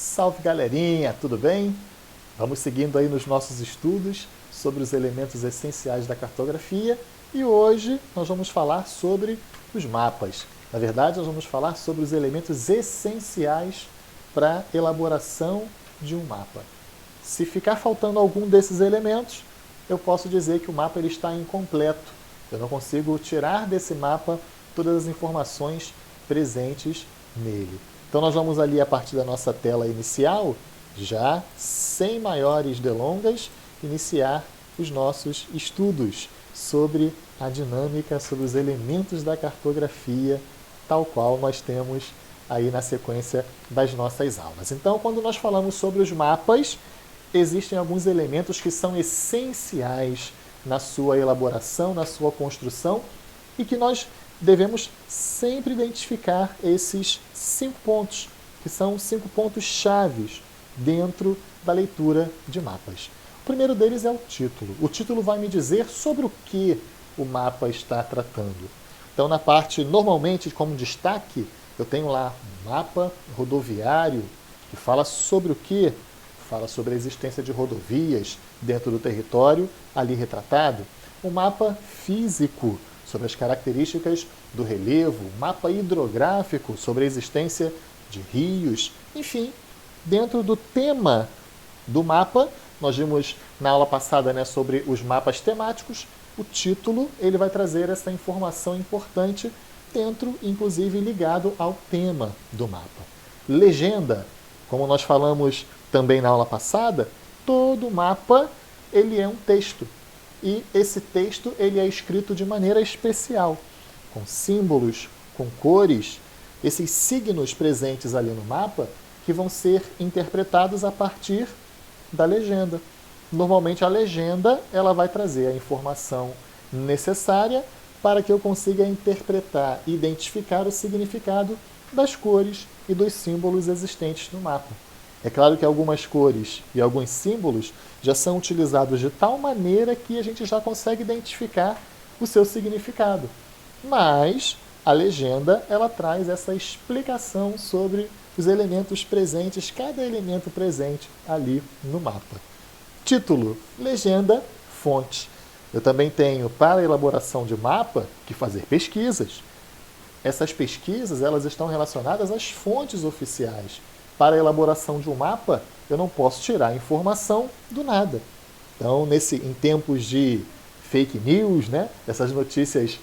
Salve galerinha, tudo bem? Vamos seguindo aí nos nossos estudos sobre os elementos essenciais da cartografia e hoje nós vamos falar sobre os mapas. Na verdade, nós vamos falar sobre os elementos essenciais para a elaboração de um mapa. Se ficar faltando algum desses elementos, eu posso dizer que o mapa ele está incompleto. Eu não consigo tirar desse mapa todas as informações presentes nele. Então nós vamos ali a partir da nossa tela inicial, já sem maiores delongas, iniciar os nossos estudos sobre a dinâmica, sobre os elementos da cartografia, tal qual nós temos aí na sequência das nossas aulas. Então, quando nós falamos sobre os mapas, existem alguns elementos que são essenciais na sua elaboração, na sua construção, e que nós devemos sempre identificar esses 5 pontos, que são 5 pontos chaves dentro da leitura de mapas. O primeiro deles é o título. O título vai me dizer sobre o que o mapa está tratando. Então, na parte, normalmente, como destaque, eu tenho lá um mapa rodoviário, que fala sobre o quê? Fala sobre a existência de rodovias dentro do território ali retratado. Um mapa físico, sobre as características do relevo, mapa hidrográfico sobre a existência de rios, enfim, dentro do tema do mapa, nós vimos na aula passada sobre os mapas temáticos, o título ele vai trazer essa informação importante dentro, inclusive ligado ao tema do mapa. Legenda, como nós falamos também na aula passada, todo mapa ele é um texto. E esse texto ele é escrito de maneira especial, com símbolos, com cores, esses signos presentes ali no mapa que vão ser interpretados a partir da legenda. Normalmente a legenda ela vai trazer a informação necessária para que eu consiga interpretar e identificar o significado das cores e dos símbolos existentes no mapa. É claro que algumas cores e alguns símbolos já são utilizados de tal maneira que a gente já consegue identificar o seu significado. Mas a legenda ela traz essa explicação sobre os elementos presentes, cada elemento presente ali no mapa. Título, legenda, fonte. Eu também tenho, para a elaboração de mapa, que fazer pesquisas. Essas pesquisas elas estão relacionadas às fontes oficiais. Para a elaboração de um mapa, eu não posso tirar informação do nada. Então, em tempos de fake news, essas notícias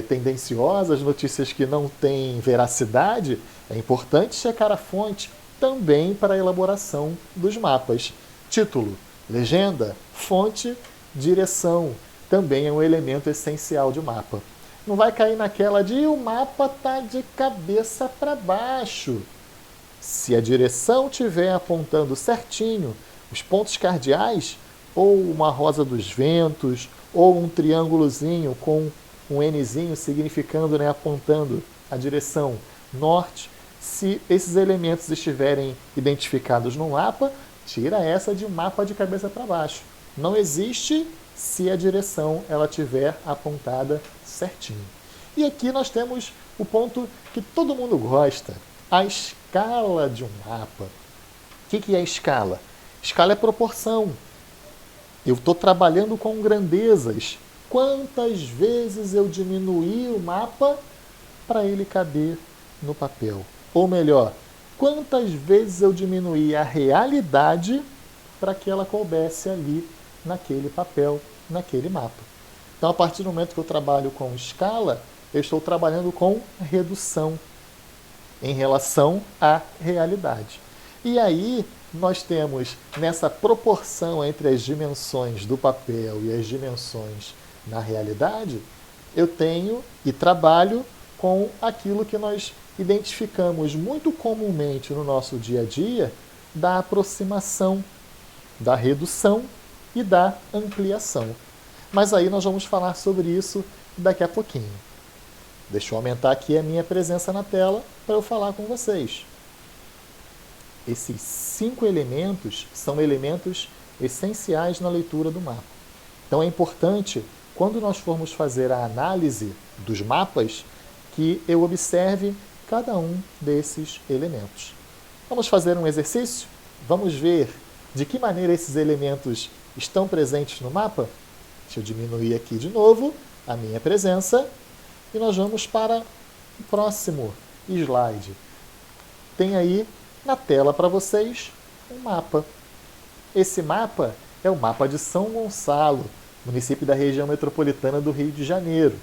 tendenciosas, notícias que não têm veracidade, é importante checar a fonte também para a elaboração dos mapas. Título, legenda, fonte, direção, também é um elemento essencial de mapa. Não vai cair naquela de o mapa está de cabeça para baixo. Se a direção estiver apontando certinho os pontos cardeais, ou uma rosa dos ventos, ou um triângulozinho com um Nzinho significando, apontando a direção norte, se esses elementos estiverem identificados no mapa, tira essa de mapa de cabeça para baixo. Não existe se a direção ela estiver apontada certinho. E aqui nós temos o ponto que todo mundo gosta, a escala de um mapa. O que é escala? Escala é proporção. Eu estou trabalhando com grandezas. Quantas vezes eu diminuí o mapa para ele caber no papel? Ou melhor, quantas vezes eu diminuí a realidade para que ela coubesse ali naquele papel, naquele mapa? Então, a partir do momento que eu trabalho com escala, eu estou trabalhando com redução em relação à realidade. E aí nós temos nessa proporção entre as dimensões do papel e as dimensões na realidade, eu tenho e trabalho com aquilo que nós identificamos muito comumente no nosso dia a dia da aproximação, da redução e da ampliação. Mas aí nós vamos falar sobre isso daqui a pouquinho. Deixa eu aumentar aqui a minha presença na tela para eu falar com vocês. Esses 5 elementos são elementos essenciais na leitura do mapa. Então é importante, quando nós formos fazer a análise dos mapas, que eu observe cada um desses elementos. Vamos fazer um exercício? Vamos ver de que maneira esses elementos estão presentes no mapa? Deixa eu diminuir aqui de novo a minha presença e nós vamos para o próximo slide. Tem aí na tela para vocês um mapa. Esse mapa é o mapa de São Gonçalo, município da região metropolitana do Rio de Janeiro.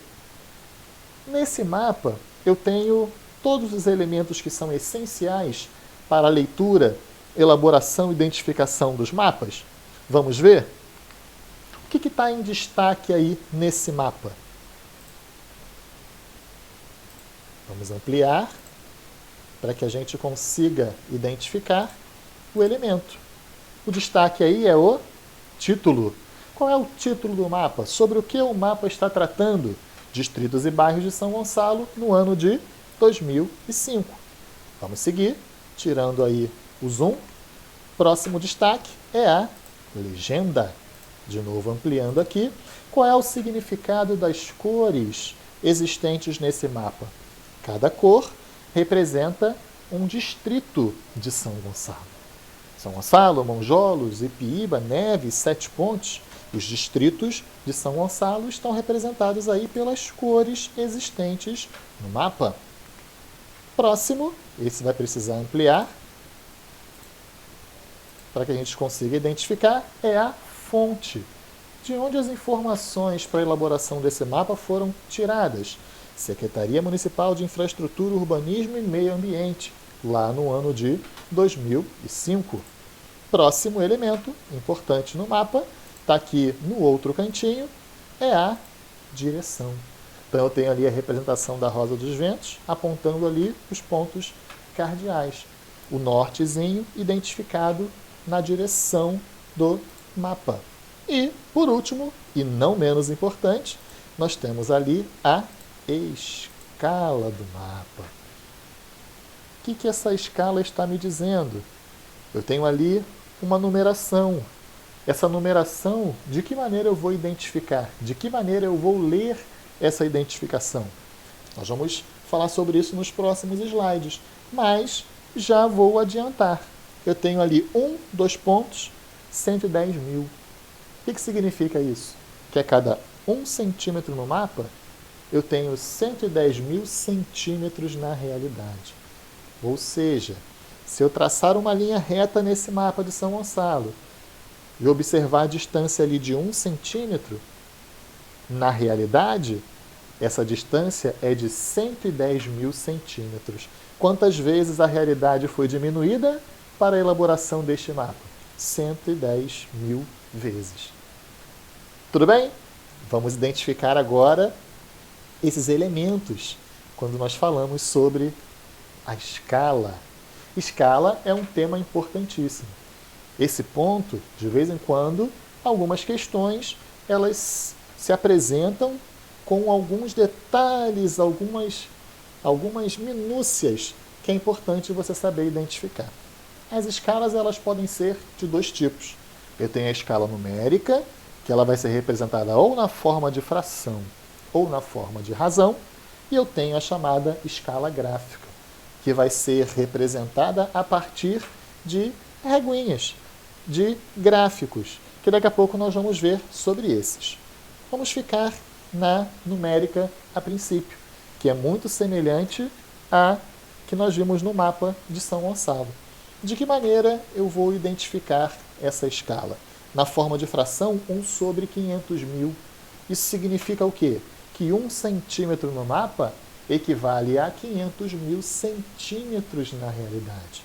Nesse mapa eu tenho todos os elementos que são essenciais para a leitura, elaboração e identificação dos mapas. Vamos ver? O que está em destaque aí nesse mapa? Vamos ampliar para que a gente consiga identificar o elemento. O destaque aí é o título. Qual é o título do mapa? Sobre o que o mapa está tratando? Distritos e bairros de São Gonçalo no ano de 2005. Vamos seguir, tirando aí o zoom. Próximo destaque é a legenda. De novo ampliando aqui. Qual é o significado das cores existentes nesse mapa? Cada cor representa um distrito de São Gonçalo. São Gonçalo, Monjolos, Ipiíba, Neves, Sete Pontes. Os distritos de São Gonçalo estão representados aí pelas cores existentes no mapa. Próximo, esse vai precisar ampliar para que a gente consiga identificar, é a fonte. De onde as informações para a elaboração desse mapa foram tiradas? Secretaria Municipal de Infraestrutura, Urbanismo e Meio Ambiente, lá no ano de 2005. Próximo elemento importante no mapa, está aqui no outro cantinho, é a direção. Então eu tenho ali a representação da Rosa dos Ventos, apontando ali os pontos cardeais. O nortezinho identificado na direção do mapa. E, por último, e não menos importante, nós temos ali a escala do mapa. O que essa escala está me dizendo? Eu tenho ali uma numeração. Essa numeração, de que maneira eu vou identificar? De que maneira eu vou ler essa identificação? Nós vamos falar sobre isso nos próximos slides, mas já vou adiantar. Eu tenho ali 2 pontos, 110 mil. O que significa isso? Que a cada 1 centímetro no mapa, eu tenho 110 mil centímetros na realidade. Ou seja, se eu traçar uma linha reta nesse mapa de São Gonçalo e observar a distância ali de 1 centímetro, na realidade, essa distância é de 110 mil centímetros. Quantas vezes a realidade foi diminuída para a elaboração deste mapa? 110 mil vezes. Tudo bem? Vamos identificar agora esses elementos quando nós falamos sobre a escala. Escala é um tema importantíssimo. Esse ponto, de vez em quando, algumas questões, elas se apresentam com alguns detalhes, algumas minúcias que é importante você saber identificar. As escalas elas podem ser de 2 tipos. Eu tenho a escala numérica, que ela vai ser representada ou na forma de fração ou na forma de razão, e eu tenho a chamada escala gráfica, que vai ser representada a partir de reguinhas, de gráficos, que daqui a pouco nós vamos ver sobre esses. Vamos ficar na numérica a princípio, que é muito semelhante à que nós vimos no mapa de São Gonçalo. De que maneira eu vou identificar essa escala? Na forma de fração, 1 sobre 500 mil. Isso significa o quê? Que 1 centímetro no mapa equivale a 500 mil centímetros na realidade.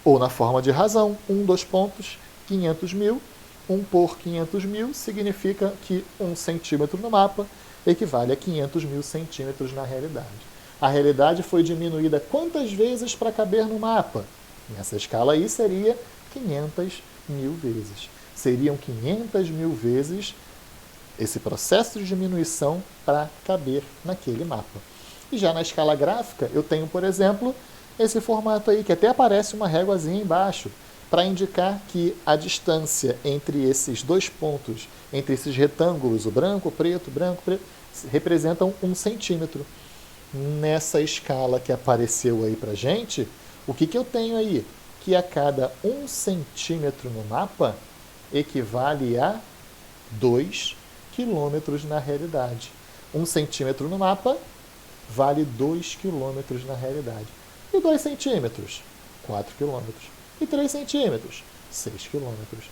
Ou na forma de razão, 2 pontos, 500 mil. 1 por 500 mil significa que 1 centímetro no mapa equivale a 500 mil centímetros na realidade. A realidade foi diminuída quantas vezes para caber no mapa? Nessa escala aí seria 500 mil vezes. Seriam 500 mil vezes esse processo de diminuição para caber naquele mapa. E já na escala gráfica, eu tenho, por exemplo, esse formato aí, que até aparece uma réguazinha embaixo, para indicar que a distância entre esses 2 pontos, entre esses retângulos, o branco, preto, representam 1 centímetro. Nessa escala que apareceu aí para a gente, O que eu tenho aí? Que a cada 1 centímetro no mapa equivale a 2 quilômetros na realidade. 1 centímetro no mapa vale 2 quilômetros na realidade. E 2 centímetros? 4 quilômetros. E 3 centímetros? 6 quilômetros.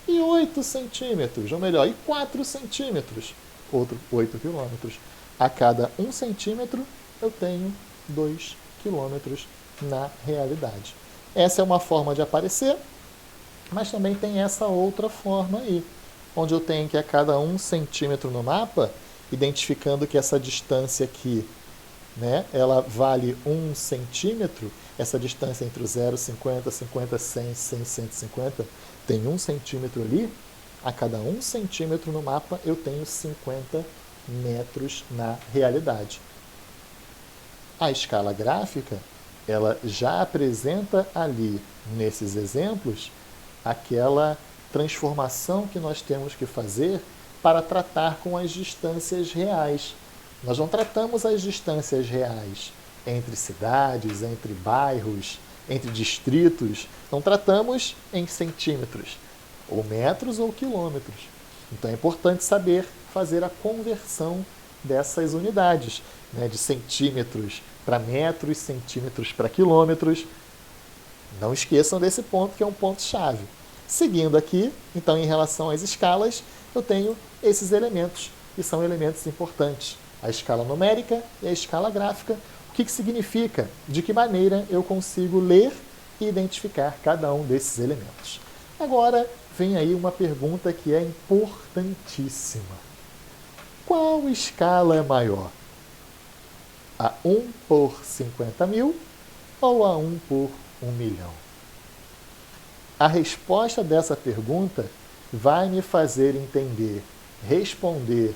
E 8 centímetros, ou melhor, e 4 centímetros? Outro 8 quilômetros. A cada 1 centímetro eu tenho 2 quilômetros na realidade. Essa é uma forma de aparecer, mas também tem essa outra forma aí, onde eu tenho que a cada 1 centímetro no mapa, identificando que essa distância aqui, né, ela vale 1 centímetro, essa distância entre o 0, 50, 50, 100, 100, 150, tem 1 centímetro ali, a cada 1 centímetro no mapa eu tenho 50 metros na realidade. A escala gráfica, ela já apresenta ali, nesses exemplos, aquela transformação que nós temos que fazer para tratar com as distâncias reais. Nós não tratamos as distâncias reais entre cidades, entre bairros, entre distritos, não tratamos em centímetros, ou metros ou quilômetros. Então é importante saber fazer a conversão dessas unidades, né, de centímetros para metros, centímetros para quilômetros. Não esqueçam desse ponto, que é um ponto-chave. Seguindo aqui, então, em relação às escalas, eu tenho esses elementos, que são elementos importantes. A escala numérica e a escala gráfica. O que significa? De que maneira eu consigo ler e identificar cada um desses elementos. Agora, vem aí uma pergunta que é importantíssima. Qual escala é maior? A 1 por 50 mil ou a 1 por 1 milhão? A resposta dessa pergunta vai me fazer entender, responder,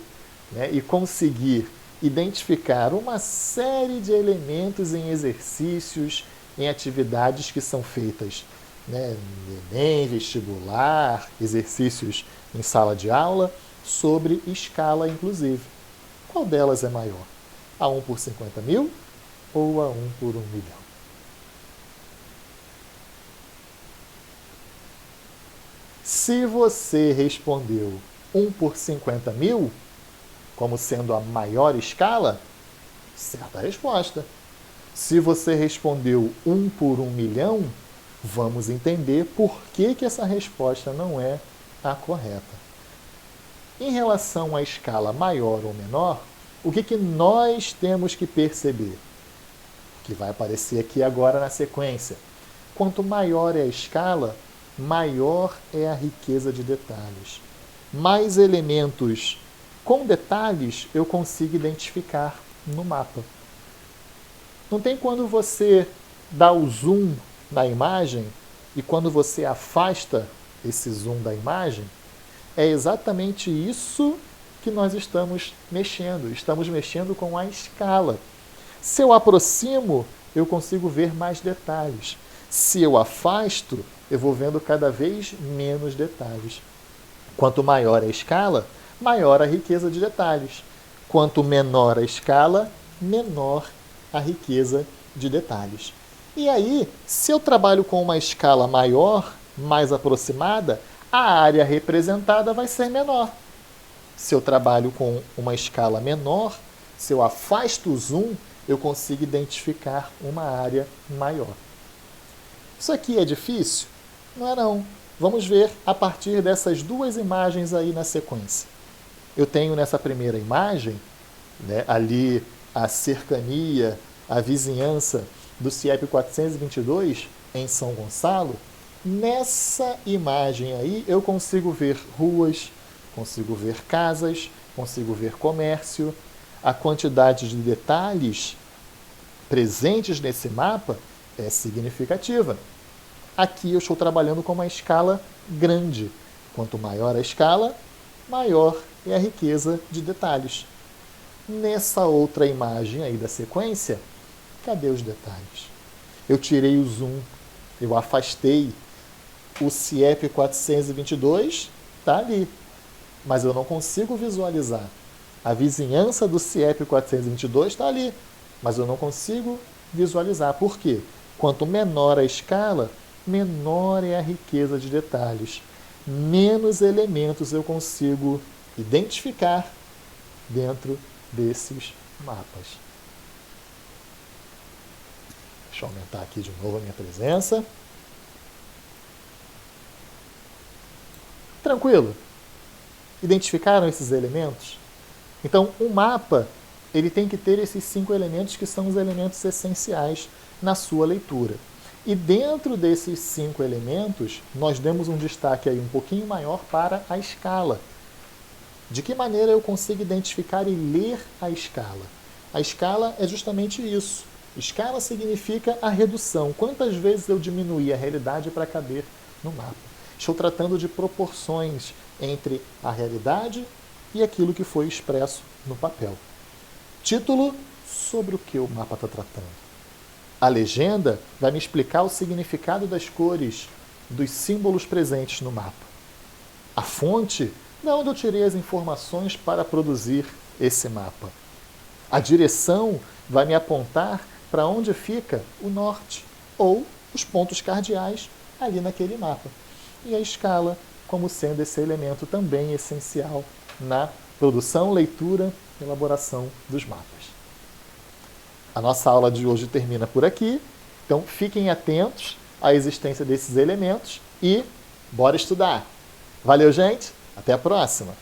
né, e conseguir identificar uma série de elementos em exercícios, em atividades que são feitas, né, no Enem, vestibular, exercícios em sala de aula, sobre escala inclusive. Qual delas é maior? A 1 por 50 mil ou a 1 por 1 milhão? Se você respondeu 1 por 50 mil, como sendo a maior escala, certa resposta. Se você respondeu 1 por 1 milhão, vamos entender por que essa resposta não é a correta. Em relação à escala maior ou menor, o que nós temos que perceber? Que vai aparecer aqui agora na sequência. Quanto maior é a escala, maior é a riqueza de detalhes. Mais elementos com detalhes eu consigo identificar no mapa. Não tem quando você dá o zoom na imagem e quando você afasta esse zoom da imagem, é exatamente isso que nós estamos mexendo. Estamos mexendo com a escala. Se eu aproximo, eu consigo ver mais detalhes. Se eu afasto, eu vou vendo cada vez menos detalhes. Quanto maior a escala, maior a riqueza de detalhes. Quanto menor a escala, menor a riqueza de detalhes. E aí, se eu trabalho com uma escala maior, mais aproximada, a área representada vai ser menor. Se eu trabalho com uma escala menor, se eu afasto o zoom, eu consigo identificar uma área maior. Isso aqui é difícil? Não é não. Vamos ver a partir dessas duas imagens aí na sequência. Eu tenho nessa primeira imagem, né, ali a cercania, a vizinhança do CIEP 422 em São Gonçalo. Nessa imagem aí eu consigo ver ruas, consigo ver casas, consigo ver comércio. A quantidade de detalhes presentes nesse mapa é significativa. Aqui eu estou trabalhando com uma escala grande. Quanto maior a escala, maior é a riqueza de detalhes. Nessa outra imagem aí da sequência, cadê os detalhes? Eu tirei o zoom, eu afastei. O CIEP 422 está ali, mas eu não consigo visualizar. A vizinhança do CIEP 422 está ali, mas eu não consigo visualizar. Por quê? Quanto menor a escala, menor é a riqueza de detalhes. Menos elementos eu consigo identificar dentro desses mapas. Deixa eu aumentar aqui de novo a minha presença. Tranquilo? Identificaram esses elementos? Então, um mapa ele tem que ter esses 5 elementos que são os elementos essenciais na sua leitura. E dentro desses 5 elementos, nós demos um destaque aí um pouquinho maior para a escala. De que maneira eu consigo identificar e ler a escala? A escala é justamente isso. Escala significa a redução. Quantas vezes eu diminuí a realidade para caber no mapa? Estou tratando de proporções entre a realidade e aquilo que foi expresso no papel. Título: sobre o que o mapa está tratando. A legenda vai me explicar o significado das cores, dos símbolos presentes no mapa. A fonte, de onde eu tirei as informações para produzir esse mapa. A direção vai me apontar para onde fica o norte, ou os pontos cardeais ali naquele mapa. E a escala, como sendo esse elemento também essencial na produção, leitura e elaboração dos mapas. A nossa aula de hoje termina por aqui, então fiquem atentos à existência desses elementos e bora estudar! Valeu, gente! Até a próxima!